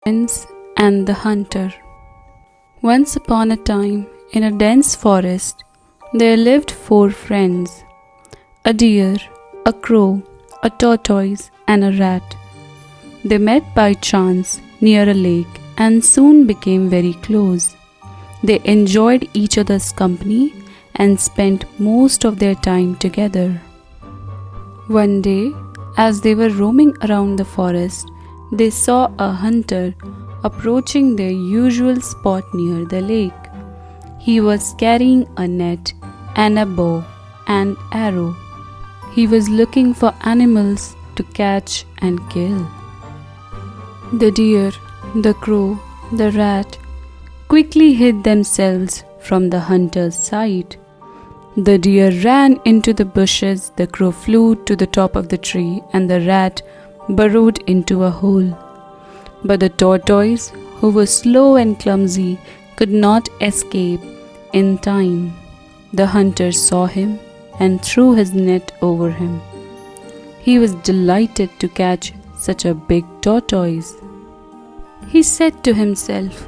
Friends and the Hunter. Once upon a time, in a dense forest, there lived 4 friends: a deer, a crow, a tortoise, and a rat. They met by chance near a lake and soon became very close. They enjoyed each other's company and spent most of their time together. One day, as they were roaming around the forest, they saw a hunter approaching their usual spot near the lake. He was carrying a net and a bow and arrow. He was looking for animals to catch and kill. The deer, the crow, the rat quickly hid themselves from the hunter's sight. The deer ran into the bushes, the crow flew to the top of the tree, and the rat burrowed into a hole. But the tortoise, who was slow and clumsy, could not escape in time. The hunter saw him and threw his net over him. He was delighted to catch such a big tortoise. He said to himself,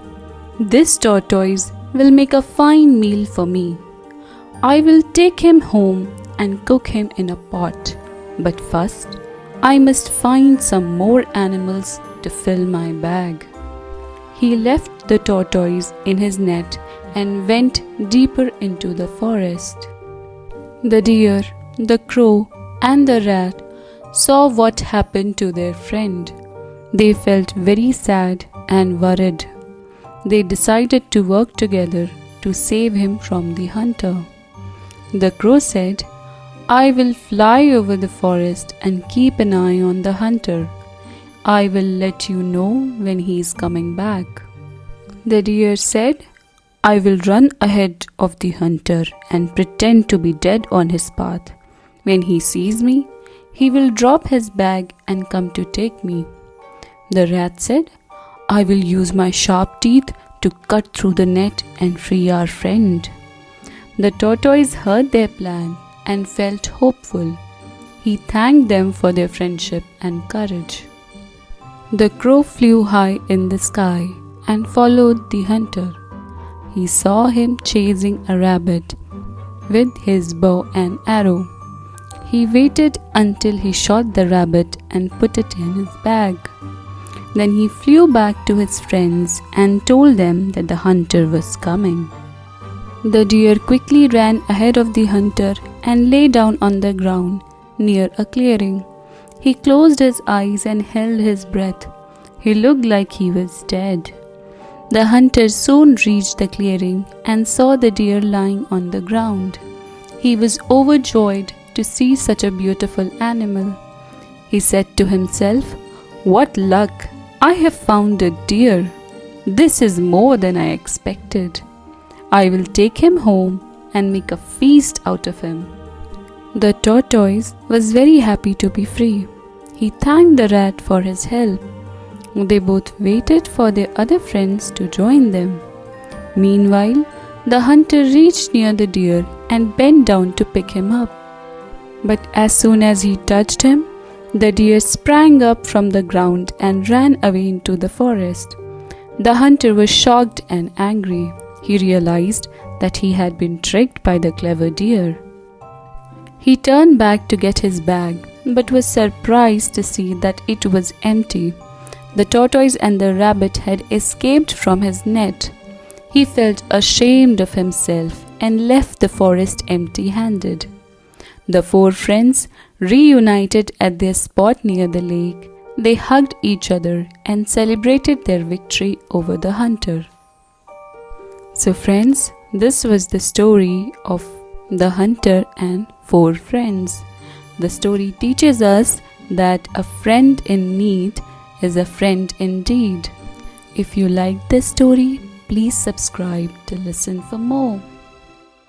"This tortoise will make a fine meal for me. I will take him home and cook him in a pot. But first, I must find some more animals to fill my bag." He left the tortoise in his net and went deeper into the forest. The deer, the crow, and the rat saw what happened to their friend. They felt very sad and worried. They decided to work together to save him from the hunter. The crow said, "I will fly over the forest and keep an eye on the hunter. I will let you know when he is coming back." The deer said, "I will run ahead of the hunter and pretend to be dead on his path. When he sees me, he will drop his bag and come to take me." The rat said, "I will use my sharp teeth to cut through the net and free our friend." The tortoise heard their plan and felt hopeful. He thanked them for their friendship and courage. The crow flew high in the sky and followed the hunter. He saw him chasing a rabbit with his bow and arrow. He waited until he shot the rabbit and put it in his bag. Then he flew back to his friends and told them that the hunter was coming. The deer quickly ran ahead of the hunter and lay down on the ground near a clearing. He closed his eyes and held his breath. He looked like he was dead. The hunter soon reached the clearing and saw the deer lying on the ground. He was overjoyed to see such a beautiful animal. He said to himself, "What luck! I have found a deer. This is more than I expected. I will take him home and make a feast out of him." The tortoise was very happy to be free. He thanked the rat for his help. They both waited for their other friends to join them. Meanwhile, the hunter reached near the deer and bent down to pick him up. But as soon as he touched him, the deer sprang up from the ground and ran away into the forest. The hunter was shocked and angry. He realized that he had been tricked by the clever deer. He turned back to get his bag, but was surprised to see that it was empty. The tortoise and the rabbit had escaped from his net. He felt ashamed of himself and left the forest empty-handed. The 4 friends reunited at their spot near the lake. They hugged each other and celebrated their victory over the hunter. So friends, this was the story of the hunter and 4 friends. The story teaches us that a friend in need is a friend indeed. If you like this story, please subscribe to listen for more.